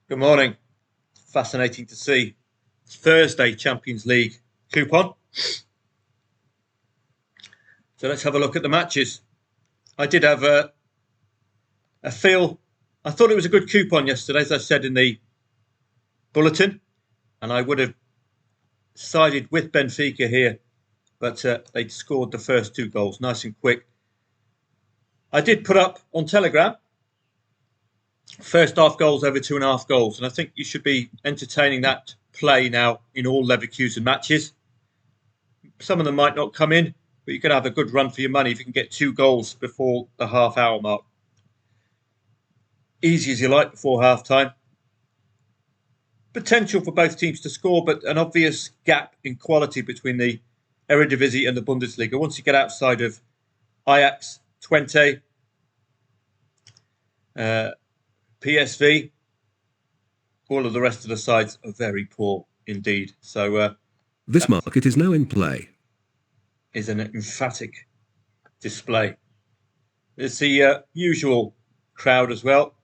Good morning. Fascinating to see Thursday Champions League coupon. So let's have a look at the matches. I did have a feel. I thought it was a good coupon yesterday, as I said in the bulletin, and I would have sided with Benfica here, but they scored the first two goals nice and quick. I did put up on Telegram first half goals over 2.5 goals, and I think you should be entertaining that play now in all Leverkusen matches. Some of them might not come in, but you're going to have a good run for your money if you can get 2 goals before the half-hour mark. Easy as you like before half-time. Potential for both teams to score, but an obvious gap in quality between the Eredivisie and the Bundesliga. Once you get outside of Ajax, Twente, PSV, all of the rest of the sides are very poor indeed. So this market is now in play. Is an emphatic display. There's the usual crowd as well.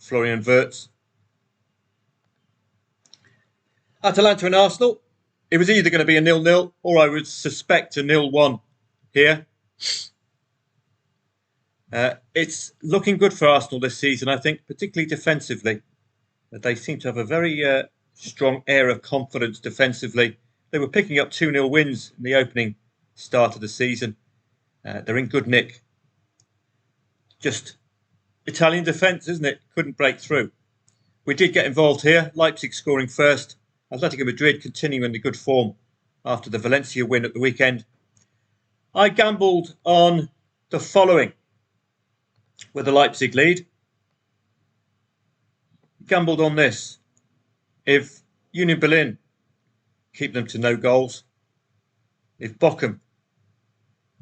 Florian Wirtz. Atalanta and Arsenal. It was either going to be a 0-0 or I would suspect a 0-1 here. It's looking good for Arsenal this season, I think, particularly defensively. They seem to have a very strong air of confidence defensively. They were picking up 2-0 wins in the opening start of the season. They're in good nick. Just Italian defence, isn't it? Couldn't break through. We did get involved here. Leipzig scoring first. Atletico Madrid continuing the good form after the Valencia win at the weekend. I gambled on the following with the Leipzig lead. Gambled on this. If Union Berlin keep them to no goals, if Bochum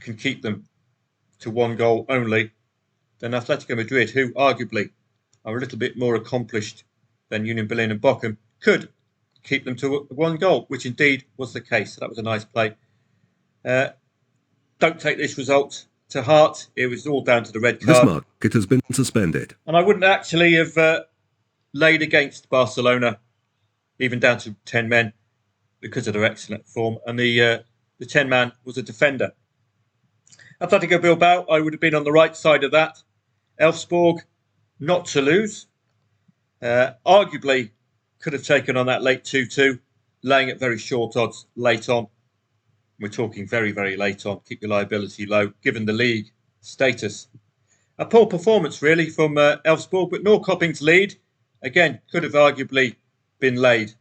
can keep them to 1 goal only, then Atletico Madrid, who arguably are a little bit more accomplished than Union Berlin and Bochum, could keep them to 1 goal, which indeed was the case. So that was a nice play. Don't take this result to heart. It was all down to the red card. This market has been suspended. And I wouldn't actually have laid against Barcelona, even down to 10 men, because of their excellent form. And the 10-man was a defender. Atletico Bilbao, I would have been on the right side of that. Elfsborg, not to lose. Arguably, could have taken on that late 2-2, laying at very short odds late on. We're talking very, very late on. Keep your liability low, given the league status. A poor performance, really, from Elfsborg, but Norrköping's lead, again, could have arguably been laid.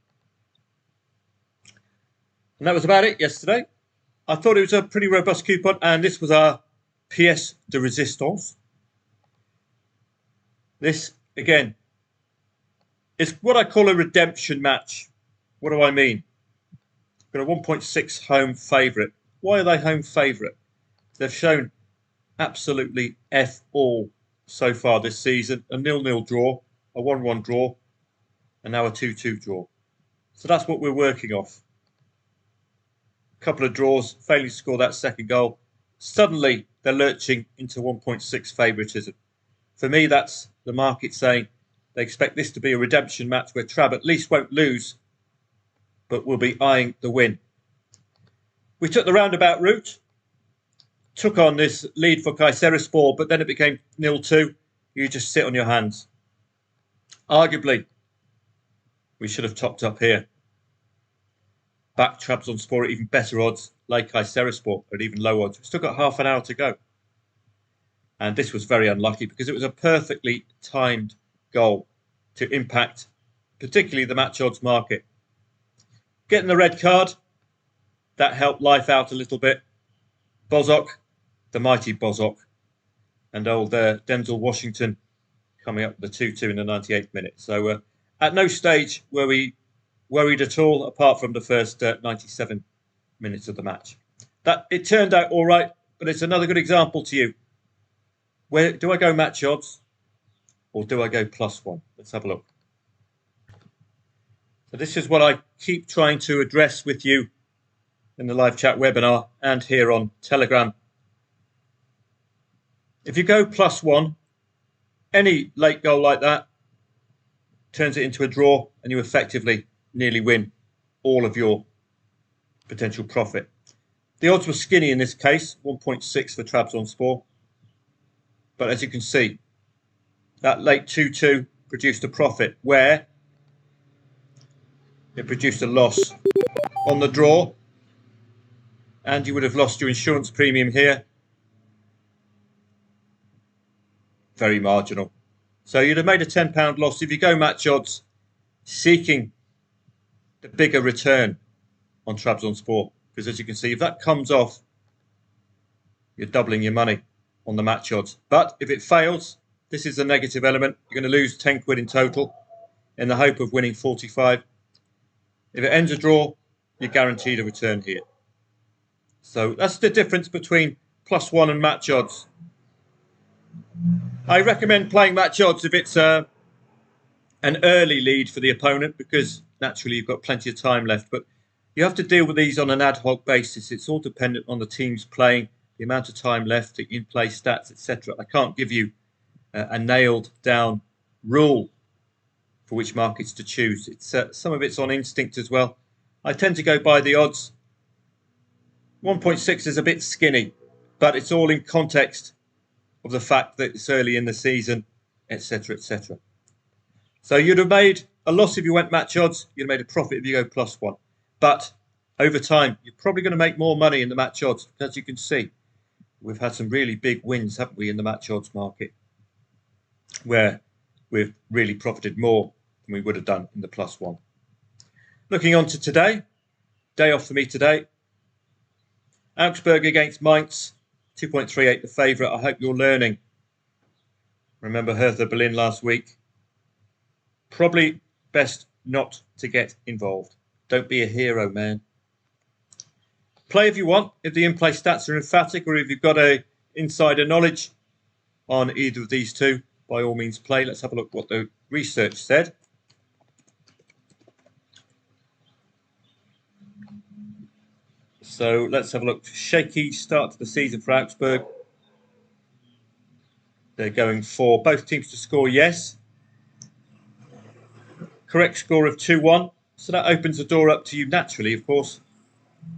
And that was about it yesterday. I thought it was a pretty robust coupon, and this was our pièce de résistance. This, again, is what I call a redemption match. What do I mean? Got a 1.6 home favourite. Why are they home favourite? They've shown absolutely F all so far this season. A 0-0 draw, a 1-1 draw, and now a 2-2 draw. So that's what we're working off. A couple of draws, failing to score that second goal. Suddenly, they're lurching into 1.6 favouritism. For me, that's the market saying they expect this to be a redemption match where Trab at least won't lose, but will be eyeing the win. We took the roundabout route, took on this lead for Kayserispor, but then it became 0-2. You just sit on your hands. Arguably, we should have topped up here. Back Trabzonspor at even better odds, like Kayserispor at even low odds. We've still got half an hour to go. And this was very unlucky because it was a perfectly timed goal to impact particularly the match odds market. Getting the red card, that helped life out a little bit. Bozok, the mighty Bozok, and old Denzel Washington coming up with the 2-2 in the 98th minute. So at no stage were we worried at all, apart from the first 97 minutes of the match. That it turned out all right, but it's another good example to you. Where do I go match odds, or do I go +1? Let's have a look. So this is what I keep trying to address with you in the live chat webinar and here on Telegram. If you go +1, any late goal like that, turns it into a draw, and you effectively nearly win all of your potential profit. The odds were skinny in this case, 1.6 for Trabzonspor. But as you can see, that late 2-2 produced a profit where it produced a loss on the draw, and you would have lost your insurance premium here. Very marginal. So you'd have made a £10 loss if you go match odds seeking the bigger return on Trabzonspor. Because as you can see, if that comes off, you're doubling your money on the match odds. But if it fails, this is the negative element. You're going to lose 10 quid in total in the hope of winning 45. If it ends a draw, you're guaranteed a return here. So that's the difference between +1 and match odds. I recommend playing match odds if it's an early lead for the opponent, because naturally you've got plenty of time left. But you have to deal with these on an ad hoc basis. It's all dependent on the teams playing, the amount of time left, the in-play stats, etc. I can't give you a nailed down rule for which markets to choose. It's some of it's on instinct as well. I tend to go by the odds. 1.6 is a bit skinny, but it's all in context of the fact that it's early in the season, etc., etc. So you'd have made a loss if you went match odds. You'd have made a profit if you go +1. But over time, you're probably going to make more money in the match odds. As you can see, we've had some really big wins, haven't we, in the match odds market, where we've really profited more than we would have done in the +1. Looking on to today, day off for me today. Augsburg against Mainz, 2.38 the favourite. I hope you're learning. Remember Hertha Berlin last week. Probably best not to get involved. Don't be a hero, man. Play if you want, if the in-play stats are emphatic, or if you've got a insider knowledge on either of these two, by all means play. Let's have a look what the research said. So let's have a look. Shaky start to the season for Augsburg. They're going for both teams to score yes. Correct score of 2-1. So that opens the door up to you naturally, of course,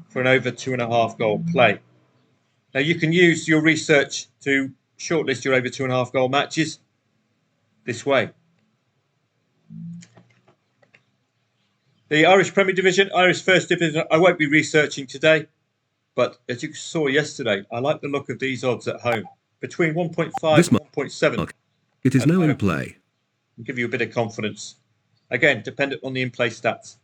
for an over 2.5 goal play. Now you can use your research to shortlist your over 2.5 goal matches this way. The Irish Premier Division, Irish First Division, I won't be researching today, but as you saw yesterday, I like the look of these odds at home. Between 1.5 and 1.7. It is now in play. I'll give you a bit of confidence. Again, dependent on the in-play stats.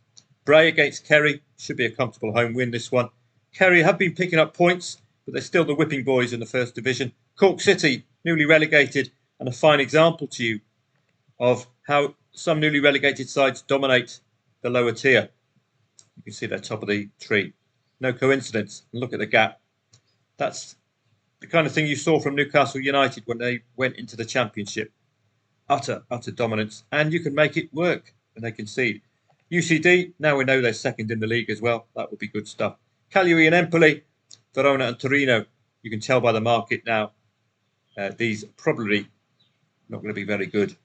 Bray against Kerry, should be a comfortable home win this one. Kerry have been picking up points, but they're still the whipping boys in the First Division. Cork City, newly relegated, and a fine example to you of how some newly relegated sides dominate the lower tier. You can see they're top of the tree. No coincidence. And look at the gap. That's the kind of thing you saw from Newcastle United when they went into the Championship. Utter dominance. And you can make it work when they concede. UCD, now we know they're second in the league as well. That would be good stuff. Cagliari and Empoli, Verona and Torino. You can tell by the market now. These are probably not going to be very good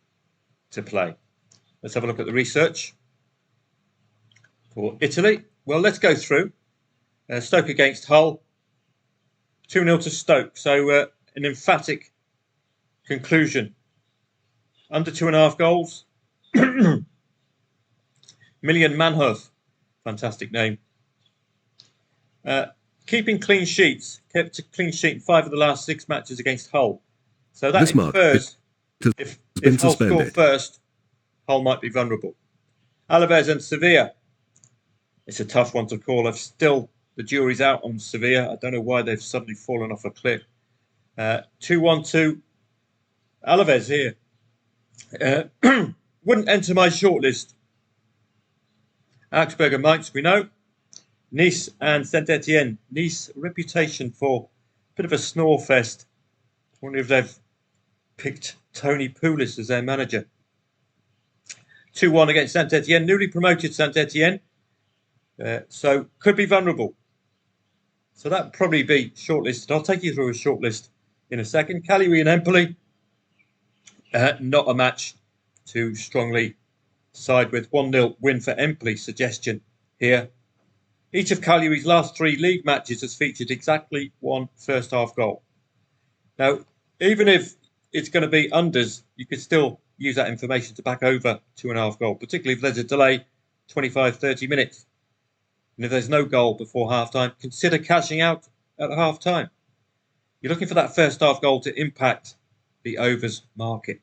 to play. Let's have a look at the research for Italy. Well, let's go through. Stoke against Hull. 2-0 to Stoke. So an emphatic conclusion. Under 2.5 goals. Million Manhoef. Fantastic name. Keeping clean sheets. Kept a clean sheet in 5 of the last 6 matches against Hull. So that infers if Hull score first, Hull might be vulnerable. Alaves and Sevilla. It's a tough one to call. The jury's out on Sevilla. I don't know why they've suddenly fallen off a cliff. 2-1 to Alaves here. Wouldn't enter my shortlist. Augsburg and Mainz, we know. Nice and Saint-Etienne. Nice, reputation for a bit of a snore fest. I wonder if they've picked Tony Pulis as their manager. 2-1 against Saint-Etienne. Newly promoted Saint-Etienne. So could be vulnerable. So that would probably be shortlisted. I'll take you through a shortlist in a second. Cagliari and Empoli. Not a match to strongly side with 1-0 win for Empoli suggestion here. Each of Cagliari's last 3 league matches has featured exactly one first half goal. Now, even if it's going to be unders, you could still use that information to back over 2.5 goal, particularly if there's a delay 25, 30 minutes. And if there's no goal before half-time, consider cashing out at half-time. You're looking for that first half goal to impact the overs market.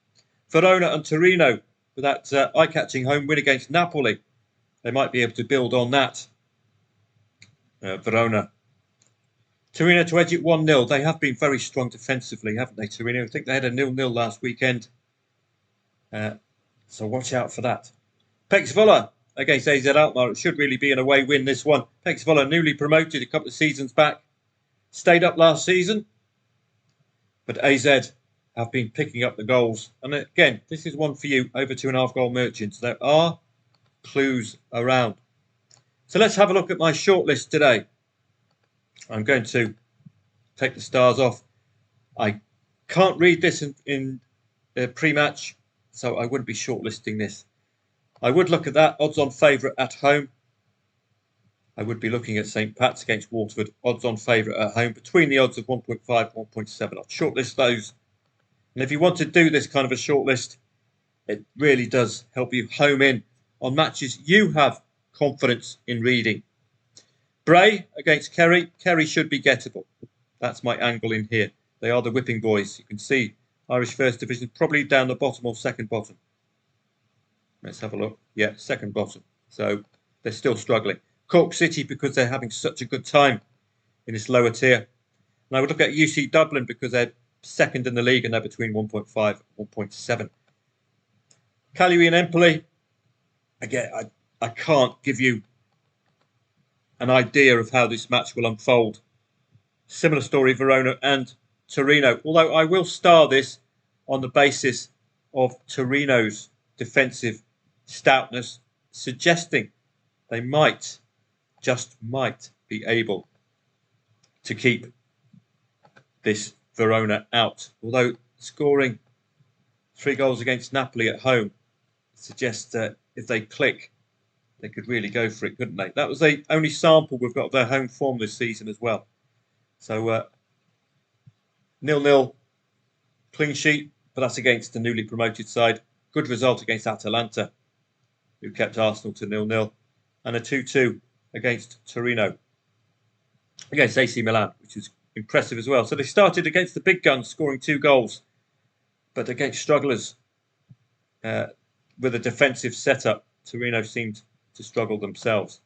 Verona and Torino, with that eye-catching home win against Napoli, they might be able to build on that. Verona. Torino to edge it 1-0. They have been very strong defensively, haven't they, Torino? I think they had a 0-0 last weekend. So watch out for that. Pécs Volla against AZ Alkmaar. It should really be an away win, this one. Pécs Volla, newly promoted a couple of seasons back. Stayed up last season. But AZ have been picking up the goals. And again, this is one for you, over 2.5 goal merchants. There are clues around. So let's have a look at my shortlist today. I'm going to take the stars off. I can't read this in pre-match, so I wouldn't be shortlisting this. I would look at that odds-on favourite at home. I would be looking at St. Pat's against Waterford, odds-on favourite at home, between the odds of 1.5 and 1.7. I'll shortlist those. And if you want to do this kind of a shortlist, it really does help you home in on matches you have confidence in reading. Bray against Kerry. Kerry should be gettable. That's my angle in here. They are the whipping boys. You can see Irish First Division probably down the bottom or second bottom. Let's have a look. Yeah, second bottom. So they're still struggling. Cork City, because they're having such a good time in this lower tier. And I would look at UC Dublin because they're second in the league and they're between 1.5 and 1.7. Cagliari and Empoli. Again, I can't give you an idea of how this match will unfold. Similar story, Verona and Torino. Although I will star this on the basis of Torino's defensive stoutness, suggesting they might, just might, be able to keep this Verona out. Although scoring 3 goals against Napoli at home suggests that if they click, they could really go for it, couldn't they? That was the only sample we've got of their home form this season as well. So 0-0 clean sheet, but that's against the newly promoted side. Good result against Atalanta, who kept Arsenal to 0-0. And a 2-2 against Torino. Against AC Milan, which was impressive as well. So they started against the big guns, scoring 2 goals. But against strugglers with a defensive setup, Torino seemed to struggle themselves.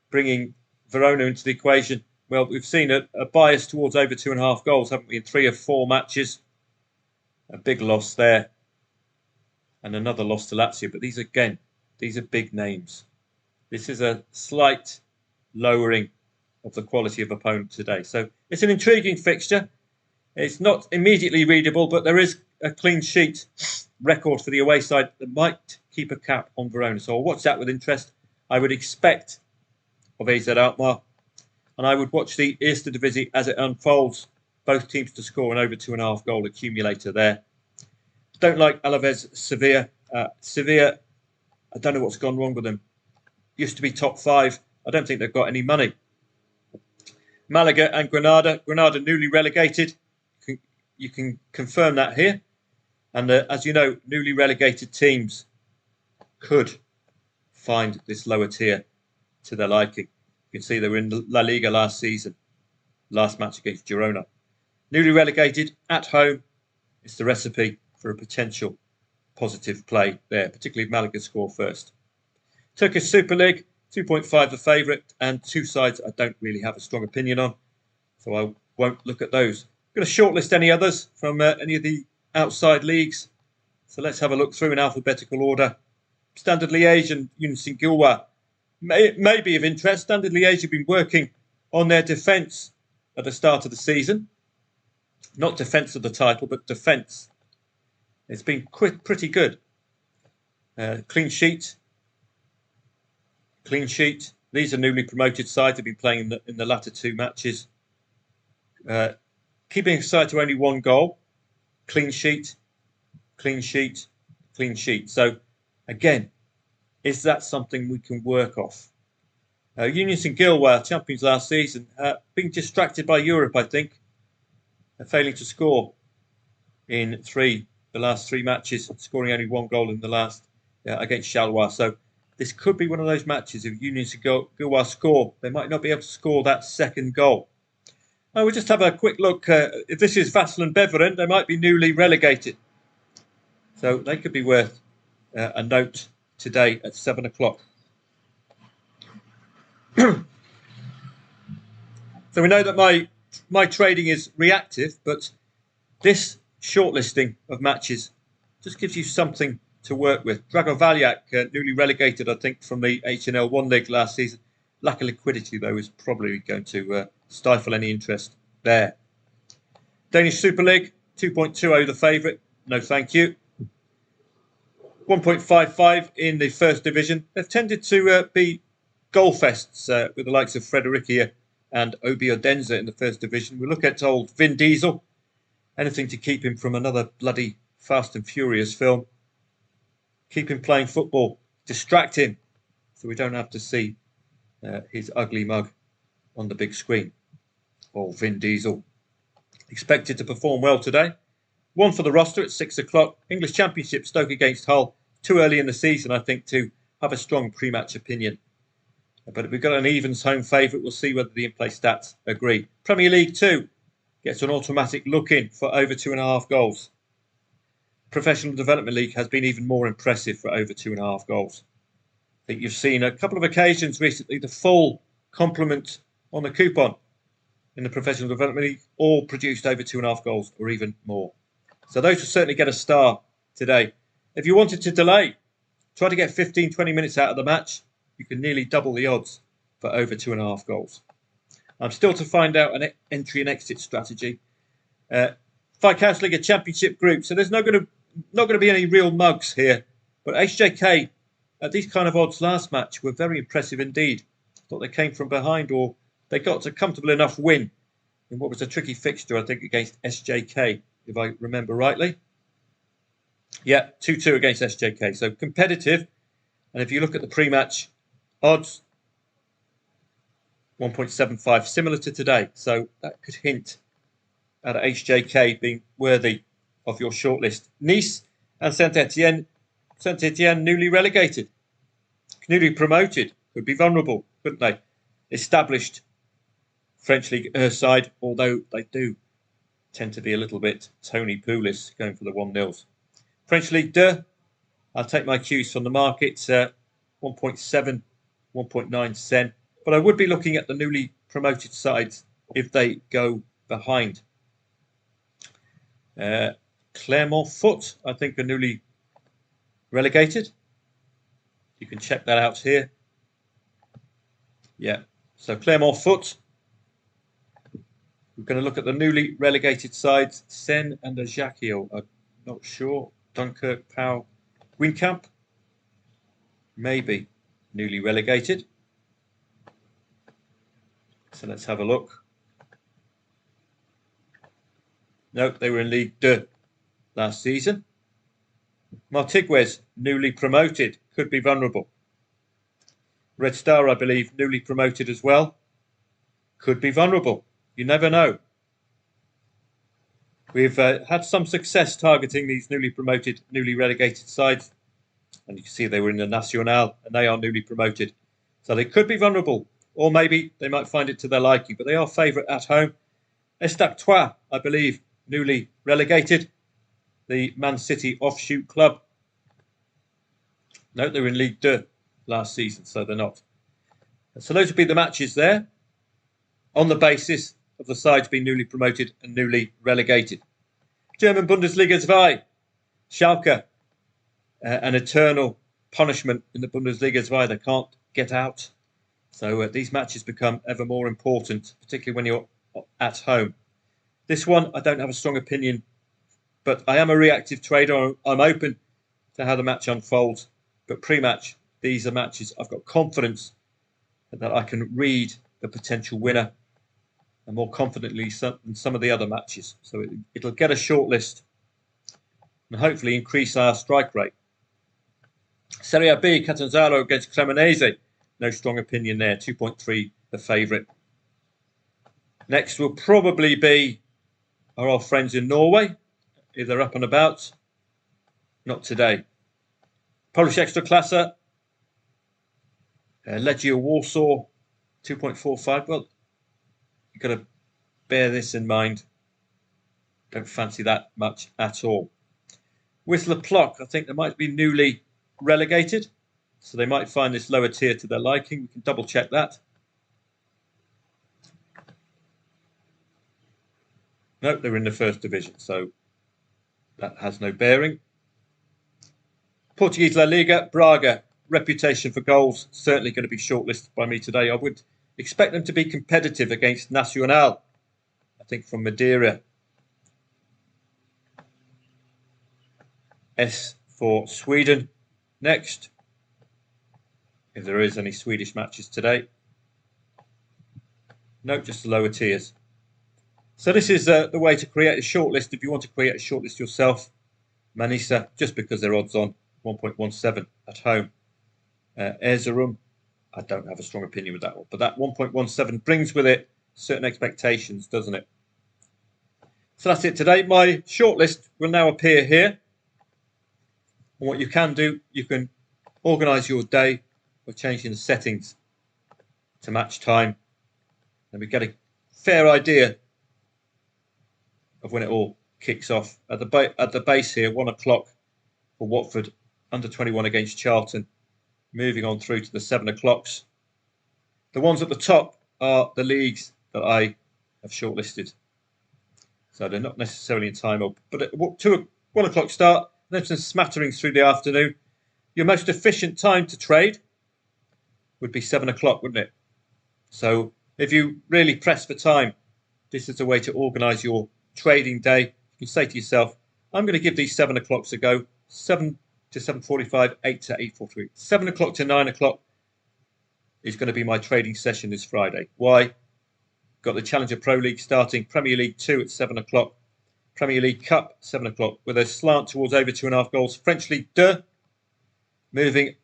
Bringing Verona into the equation, well, we've seen a bias towards over 2.5 goals, haven't we, in 3 of 4 matches. A big loss there. And another loss to Lazio. But these are big names. This is a slight lowering of the quality of opponent today. So it's an intriguing fixture. It's not immediately readable, but there is a clean sheet record for the away side that might keep a cap on Verona. So I'll watch that with interest. I would expect of AZ Alkmaar. And I would watch the Eredivisie as it unfolds. Both teams to score an over 2.5 goal accumulator there. Don't like Alaves Sevilla. Sevilla, I don't know what's gone wrong with them. Used to be top 5. I don't think they've got any money. Malaga and Granada. Granada newly relegated. You can confirm that here. And as you know, newly relegated teams could find this lower tier to their liking. You can see they were in La Liga last season. Last match against Girona. Newly relegated at home. It's the recipe for a potential positive play there, particularly if Malaga score first. Turkish Super League, 2.5 the favourite, and 2 sides I don't really have a strong opinion on, so I won't look at those. I'm going to shortlist any others from any of the outside leagues. So let's have a look through in alphabetical order. Standard Liège and Union Gilwa may be of interest. Standard Liège have been working on their defence at the start of the season. Not defence of the title, but defence. It's been pretty good. Clean sheet. Clean sheet. These are newly promoted sides. They've been playing in the latter 2 matches. Keeping aside to only 1 goal. Clean sheet. Clean sheet. Clean sheet. So, again, Is that something we can work off? Union St Gilwell, champions last season, being distracted by Europe, I think, failing to score in the last three matches, scoring only one goal in the last against Charleroi. So this could be one of those matches. If Union St Gilwell score, they might not be able to score that second goal. We'll just have a quick look. If this is Vassel and Beveren, they might be newly relegated. So they could be worth a note today at 7 o'clock. So we know that my trading is reactive, but this shortlisting of matches just gives you something to work with. Dragovaljak, newly relegated, I think, from the HNL 1 League last season. Lack of liquidity, though, is probably going to stifle any interest there. Danish Super League, 2.20 the favourite. No, thank you. 1.55 in the first division. They've tended to be goal fests with the likes of Fredericia and Obi Odense in the first division. We look at old Vin Diesel. Anything to keep him from another bloody Fast and Furious film. Keep him playing football. Distract him so we don't have to see his ugly mug on the big screen. Or Vin Diesel. Expected to perform well today. One for the roster at 6 o'clock. English Championship, Stoke against Hull. Too early in the season, I think, to have a strong pre-match opinion. But if we've got an evens home favourite, we'll see whether the in-play stats agree. Premier League 2 gets an automatic look in for over 2.5 goals. Professional Development League has been even more impressive for over 2.5 goals. I think you've seen a couple of occasions recently the full complement on the coupon in the Professional Development League, all produced over 2.5 goals or even more. So those will certainly get a star today. If you wanted to delay, try to get 15, 20 minutes out of the match. You can nearly double the odds for over 2.5 goals. I'm still to find out an entry and exit strategy. Viscountslege Championship group. So there's not going to be any real mugs here. But HJK at these kind of odds last match were very impressive indeed. Thought they came from behind, or they got a comfortable enough win in what was a tricky fixture, I think, against SJK, if I remember rightly. Yeah, 2-2 against SJK. So competitive. And if you look at the pre-match odds, 1.75, similar to today. So that could hint at HJK being worthy of your shortlist. Nice and Saint-Etienne newly relegated. Newly promoted. Could be vulnerable, couldn't they? Established French League side, although they do tend to be a little bit Tony Poulis going for the 1-0s. French League 2, I'll take my cues from the market, 1.7, 1.9 cent. But I would be looking at the newly promoted sides if they go behind. Clermont Foot, I think, are newly relegated. You can check that out here. Yeah, so Clermont Foot. We're going to look at the newly relegated sides. Seine and Ajaccio. I'm not sure. Dunkirk, Pau, Winkamp. Maybe newly relegated. So let's have a look. No, they were in League 2 last season. Martigues, newly promoted, could be vulnerable. Red Star, I believe, newly promoted as well. Could be vulnerable. You never know. We've had some success targeting these newly promoted, newly relegated sides. And you can see they were in the Nacional and they are newly promoted. So they could be vulnerable. Or maybe they might find it to their liking. But they are favourite at home. Estac Trois, I believe, newly relegated. The Man City offshoot club. No, they were in League 2 last season, so they're not. So those would be the matches there on the basis of the sides being newly promoted and newly relegated. German Bundesliga 2, Schalke, an eternal punishment in the Bundesliga 2. They can't get out. So these matches become ever more important, particularly when you're at home. This one, I don't have a strong opinion, but I am a reactive trader. I'm open to how the match unfolds. But pre-match, these are matches I've got confidence that I can read the potential winner and more confidently than some of the other matches. So it'll get a short list and hopefully increase our strike rate. Serie B, Catanzaro against Cremonese. No strong opinion there. 2.3 the favourite. Next will probably be our old friends in Norway, if they're up and about. Not today. Polish Ekstraklasa, Legia Warsaw, 2.45. Well, you've got to bear this in mind. Don't fancy that much at all. Wisla Plock, I think they might be newly relegated, so they might find this lower tier to their liking. We can double check that. No, they're in the first division, so that has no bearing. Portuguese La Liga, Braga, reputation for goals, certainly going to be shortlisted by me today. I would expect them to be competitive against Nacional, I think from Madeira. S for Sweden next, if there is any Swedish matches today. No, just the lower tiers. So this is the way to create a shortlist. If you want to create a shortlist yourself, Manisa, just because they're odds on, 1.17 at home. Erzurum, I don't have a strong opinion with that one, but that 1.17 brings with it certain expectations, doesn't it? So that's it today. My shortlist will now appear here. And what you can do, you can organise your day by changing the settings to match time, and we get a fair idea of when it all kicks off. At the base here, 1 o'clock for Watford, under 21 against Charlton, moving on through to the 7 o'clocks. The ones at the top are the leagues that I have shortlisted, so they're not necessarily in time up. But at 1 o'clock start, then some smatterings through the afternoon. Your most efficient time to trade would be 7 o'clock, wouldn't it? So if you really press for time, this is a way to organise your trading day. You can say to yourself, I'm going to give these 7 o'clocks a go. 7 to 7:45, 8 to 8:43. 7 o'clock to 9 o'clock is going to be my trading session this Friday. Why? Got the Challenger Pro League starting, Premier League 2 at 7 o'clock, Premier League Cup 7 o'clock, with a slant towards over 2.5 goals. French Ligue 2 moving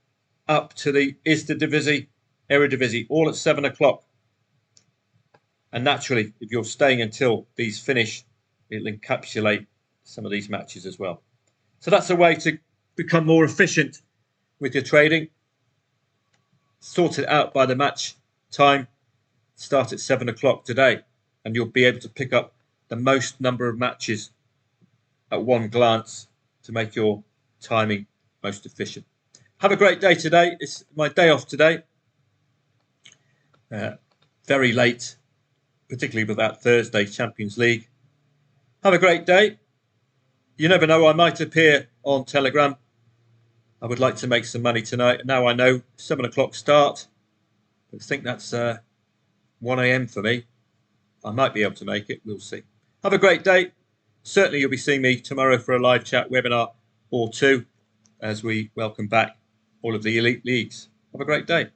up to the Eredivisie, all at 7 o'clock. And naturally, if you're staying until these finish, it'll encapsulate some of these matches as well. So that's a way to become more efficient with your trading. Sort it out by the match time. Start at 7 o'clock today, and you'll be able to pick up the most number of matches at one glance to make your timing most efficient. Have a great day today. It's my day off today. Very late, particularly with that Thursday Champions League. Have a great day. You never know, I might appear on Telegram. I would like to make some money tonight. Now I know 7 o'clock start. I think that's 1 a.m. for me. I might be able to make it. We'll see. Have a great day. Certainly you'll be seeing me tomorrow for a live chat webinar or two as we welcome back all of the elite leagues. Have a great day.